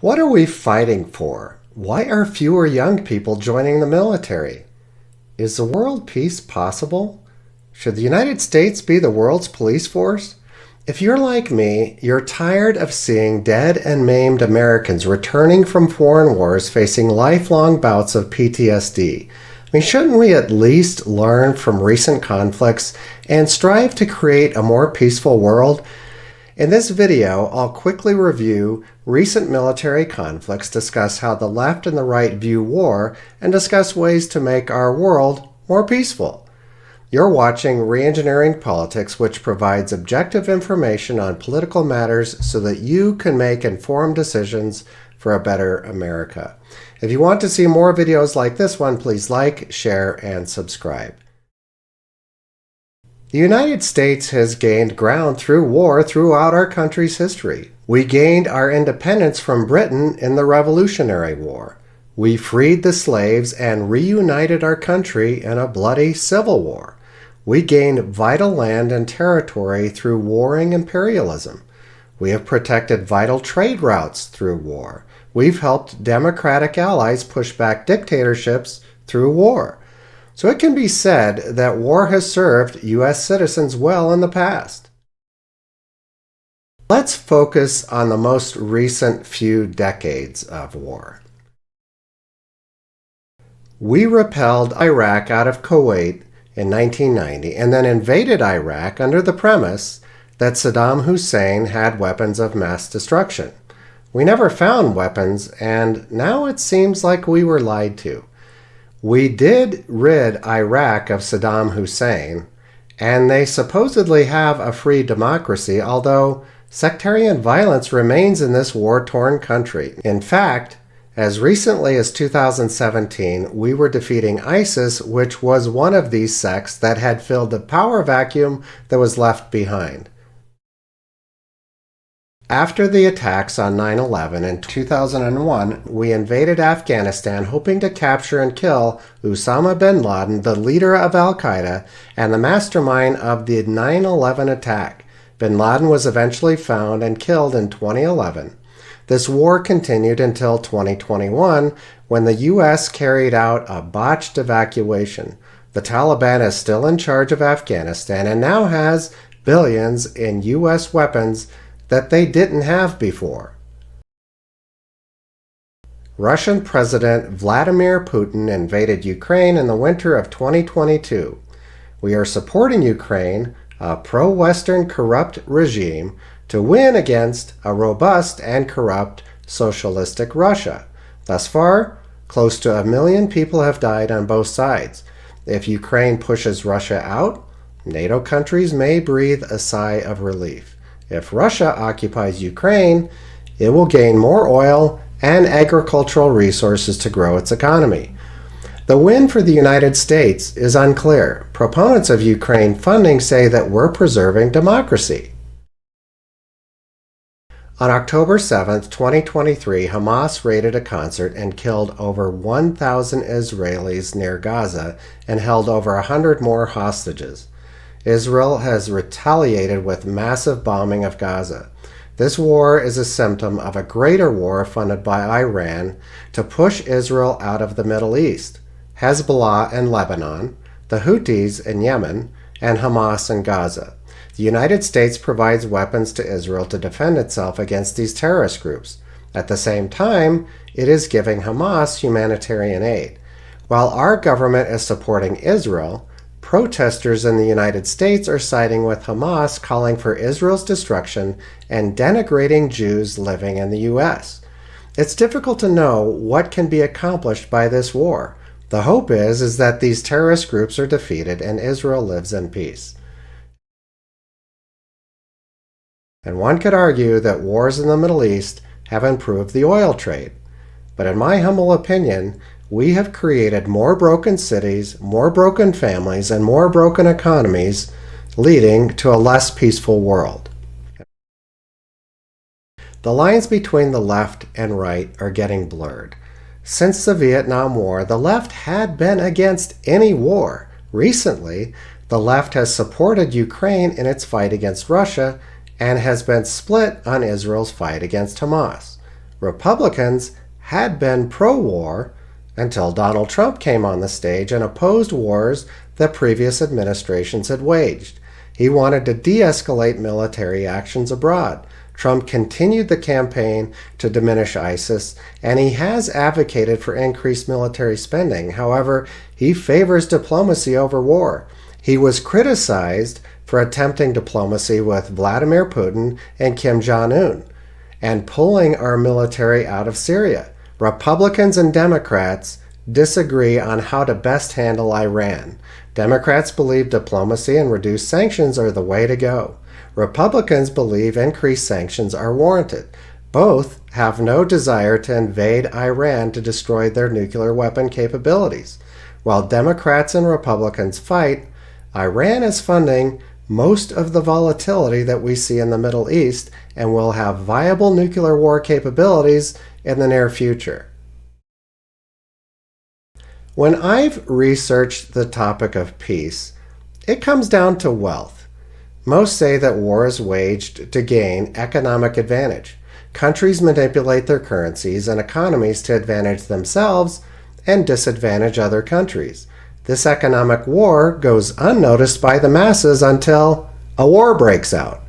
What are we fighting for? Why are fewer young people joining the military? Is the world peace possible? Should the United States be the world's police force? If you're like me, you're tired of seeing dead and maimed Americans returning from foreign wars facing lifelong bouts of PTSD. Shouldn't we at least learn from recent conflicts and strive to create a more peaceful world? In this video, I'll quickly review recent military conflicts, discuss how the left and the right view war, and discuss ways to make our world more peaceful. You're watching Reengineering Politics, which provides objective information on political matters so that you can make informed decisions for a better America. If you want to see more videos like this one, please like, share, and subscribe. The United States has gained ground through war throughout our country's history. We gained our independence from Britain in the Revolutionary War. We freed the slaves and reunited our country in a bloody civil war. We gained vital land and territory through warring imperialism. We have protected vital trade routes through war. We've helped democratic allies push back dictatorships through war. So it can be said that war has served U.S. citizens well in the past. Let's focus on the most recent few decades of war. We repelled Iraq out of Kuwait in 1990 and then invaded Iraq under the premise that Saddam Hussein had weapons of mass destruction. We never found weapons, and now it seems like we were lied to. We did rid Iraq of Saddam Hussein, and they supposedly have a free democracy, although sectarian violence remains in this war-torn country. In fact, as recently as 2017, we were defeating ISIS, which was one of these sects that had filled the power vacuum that was left behind. After the attacks on 9/11 in 2001, we invaded Afghanistan hoping to capture and kill Osama bin Laden, the leader of al-Qaeda and the mastermind of the 9/11 attack. Bin Laden was eventually found and killed in 2011. This war continued until 2021 when the U.S. carried out a botched evacuation. The Taliban is still in charge of Afghanistan and now has billions in U.S. weapons that they didn't have before. Russian President Vladimir Putin invaded Ukraine in the winter of 2022. We are supporting Ukraine, a pro-Western corrupt regime, to win against a robust and corrupt socialistic Russia. Thus far, close to 1 million people have died on both sides. If Ukraine pushes Russia out, NATO countries may breathe a sigh of relief. If Russia occupies Ukraine, it will gain more oil and agricultural resources to grow its economy. The win for the United States is unclear. Proponents of Ukraine funding say that we're preserving democracy. On October 7, 2023, Hamas raided a concert and killed over 1,000 Israelis near Gaza and held over 100 more hostages. Israel has retaliated with massive bombing of Gaza. This war is a symptom of a greater war funded by Iran to push Israel out of the Middle East, Hezbollah in Lebanon, the Houthis in Yemen, and Hamas in Gaza. The United States provides weapons to Israel to defend itself against these terrorist groups. At the same time, it is giving Hamas humanitarian aid. While our government is supporting Israel, protesters in the United States are siding with Hamas, calling for Israel's destruction and denigrating Jews living in the U.S. It's difficult to know what can be accomplished by this war. The hope is that these terrorist groups are defeated and Israel lives in peace. And one could argue that wars in the Middle East have improved the oil trade. But in my humble opinion, we have created more broken cities, more broken families, and more broken economies, leading to a less peaceful world. The lines between the left and right are getting blurred. Since the Vietnam War, the left had been against any war. Recently, the left has supported Ukraine in its fight against Russia and has been split on Israel's fight against Hamas. Republicans had been pro-war until Donald Trump came on the stage and opposed wars that previous administrations had waged. He wanted to de-escalate military actions abroad. Trump continued the campaign to diminish ISIS, and he has advocated for increased military spending. However, he favors diplomacy over war. He was criticized for attempting diplomacy with Vladimir Putin and Kim Jong-un and pulling our military out of Syria. Republicans and Democrats disagree on how to best handle Iran. Democrats believe diplomacy and reduced sanctions are the way to go. Republicans believe increased sanctions are warranted. Both have no desire to invade Iran to destroy their nuclear weapon capabilities. While Democrats and Republicans fight, Iran is funding most of the volatility that we see in the Middle East and will have viable nuclear war capabilities in the near future. When I've researched the topic of peace, it comes down to wealth. Most say that war is waged to gain economic advantage. Countries manipulate their currencies and economies to advantage themselves and disadvantage other countries. This economic war goes unnoticed by the masses until a war breaks out.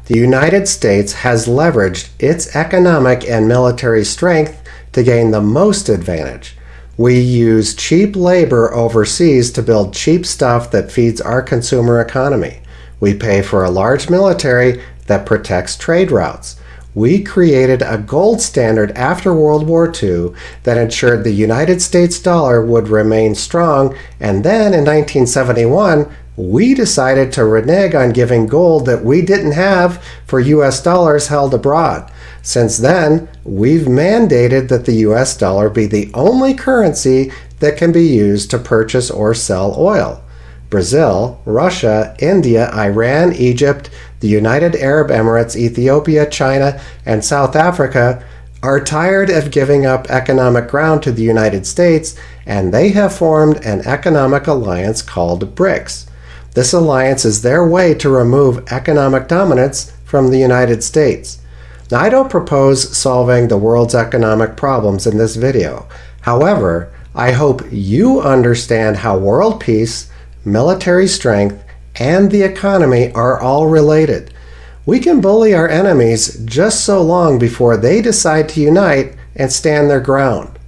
The United States has leveraged its economic and military strength to gain the most advantage. We use cheap labor overseas to build cheap stuff that feeds our consumer economy. We pay for a large military that protects trade routes. We created a gold standard after World War II that ensured the United States dollar would remain strong, and then in 1971, we decided to renege on giving gold that we didn't have for US dollars held abroad. Since then, we've mandated that the US dollar be the only currency that can be used to purchase or sell oil. Brazil, Russia, India, Iran, Egypt, the United Arab Emirates, Ethiopia, China, and South Africa are tired of giving up economic ground to the United States, and they have formed an economic alliance called BRICS. This alliance is their way to remove economic dominance from the United States. Now, I don't propose solving the world's economic problems in this video. However, I hope you understand how world peace, military strength, and the economy are all related. We can bully our enemies just so long before they decide to unite and stand their ground.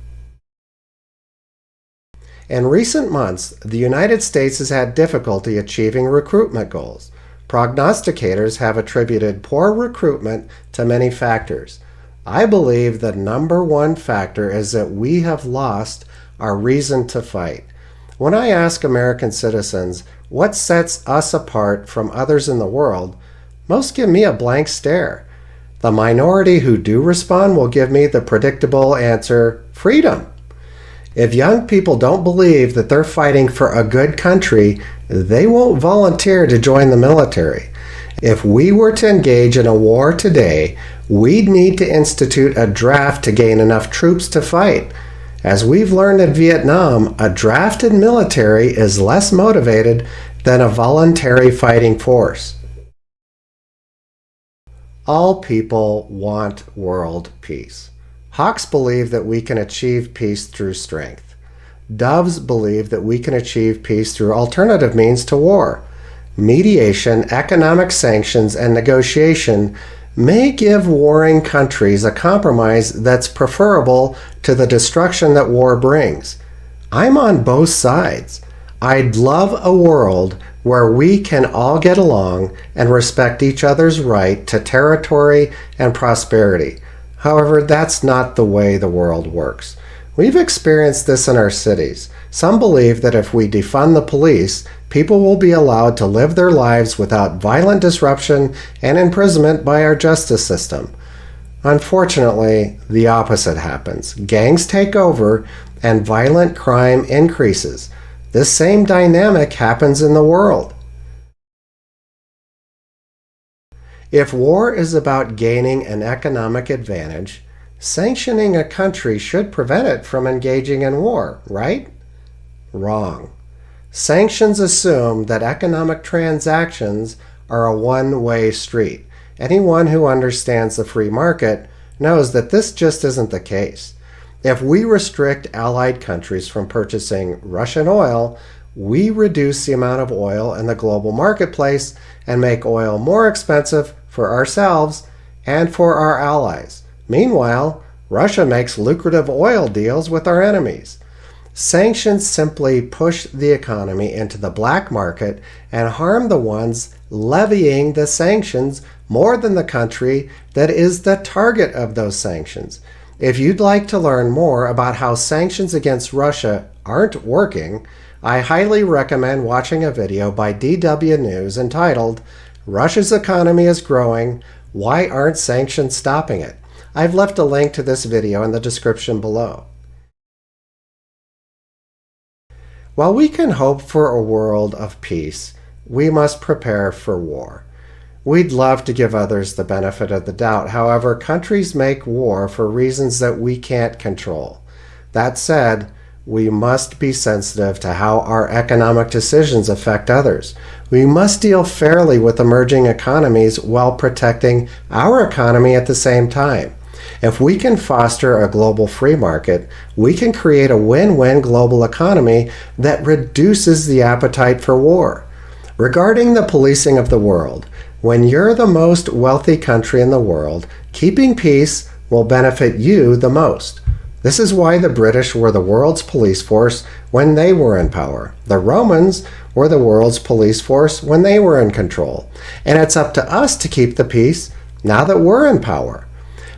In recent months, the United States has had difficulty achieving recruitment goals. Prognosticators have attributed poor recruitment to many factors. I believe the number one factor is that we have lost our reason to fight. When I ask American citizens what sets us apart from others in the world, most give me a blank stare. The minority who do respond will give me the predictable answer, freedom. If young people don't believe that they're fighting for a good country, they won't volunteer to join the military. If we were to engage in a war today, we'd need to institute a draft to gain enough troops to fight. As we've learned in Vietnam, a drafted military is less motivated than a voluntary fighting force. All people want world peace. Hawks believe that we can achieve peace through strength. Doves believe that we can achieve peace through alternative means to war. Mediation, economic sanctions, and negotiation may give warring countries a compromise that's preferable to the destruction that war brings. I'm on both sides. I'd love a world where we can all get along and respect each other's right to territory and prosperity. However, that's not the way the world works. We've experienced this in our cities. Some believe that if we defund the police, people will be allowed to live their lives without violent disruption and imprisonment by our justice system. Unfortunately, the opposite happens. Gangs take over and violent crime increases. This same dynamic happens in the world. If war is about gaining an economic advantage, sanctioning a country should prevent it from engaging in war, right? Wrong. Sanctions assume that economic transactions are a one-way street. Anyone who understands the free market knows that this just isn't the case. If we restrict allied countries from purchasing Russian oil, we reduce the amount of oil in the global marketplace and make oil more expensive for ourselves and for our allies. Meanwhile, Russia makes lucrative oil deals with our enemies. Sanctions simply push the economy into the black market and harm the ones levying the sanctions more than the country that is the target of those sanctions. If you'd like to learn more about how sanctions against Russia aren't working, I highly recommend watching a video by DW News entitled, "Russia's Economy is Growing, Why Aren't Sanctions Stopping It?" I've left a link to this video in the description below. While we can hope for a world of peace, we must prepare for war. We'd love to give others the benefit of the doubt. However, countries make war for reasons that we can't control. That said, we must be sensitive to how our economic decisions affect others. We must deal fairly with emerging economies while protecting our economy at the same time. If we can foster a global free market, we can create a win-win global economy that reduces the appetite for war. Regarding the policing of the world, when you're the most wealthy country in the world, keeping peace will benefit you the most. This is why the British were the world's police force when they were in power. The Romans were the world's police force when they were in control. And it's up to us to keep the peace now that we're in power.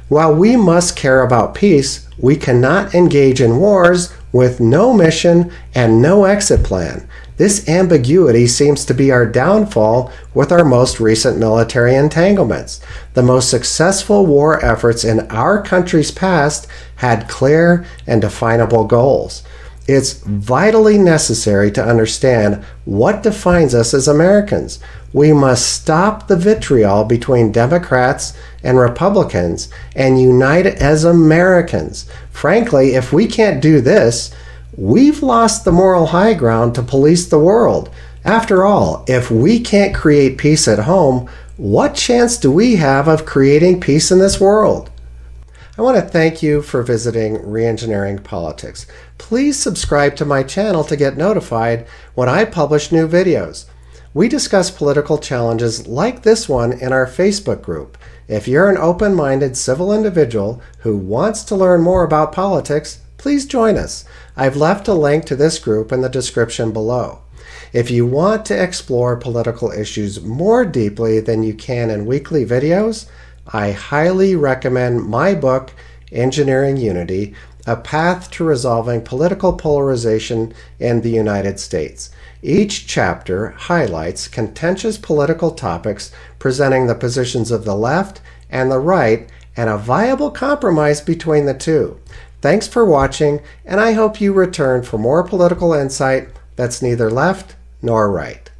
While we must care about peace, we cannot engage in wars with no mission and no exit plan. This ambiguity seems to be our downfall with our most recent military entanglements. The most successful war efforts in our country's past had clear and definable goals. It's vitally necessary to understand what defines us as Americans. We must stop the vitriol between Democrats and Republicans and unite as Americans. Frankly, if we can't do this, we've lost the moral high ground to police the world. After all, if we can't create peace at home, what chance do we have of creating peace in this world? I want to thank you for visiting Reengineering Politics. Please subscribe to my channel to get notified when I publish new videos. We discuss political challenges like this one in our Facebook group. If you're an open-minded civil individual who wants to learn more about politics, please join us. I've left a link to this group in the description below. If you want to explore political issues more deeply than you can in weekly videos, I highly recommend my book, Engineering Unity, A Path to Resolving Political Polarization in the United States. Each chapter highlights contentious political topics, presenting the positions of the left and the right and a viable compromise between the two. Thanks for watching, and I hope you return for more political insight that's neither left nor right.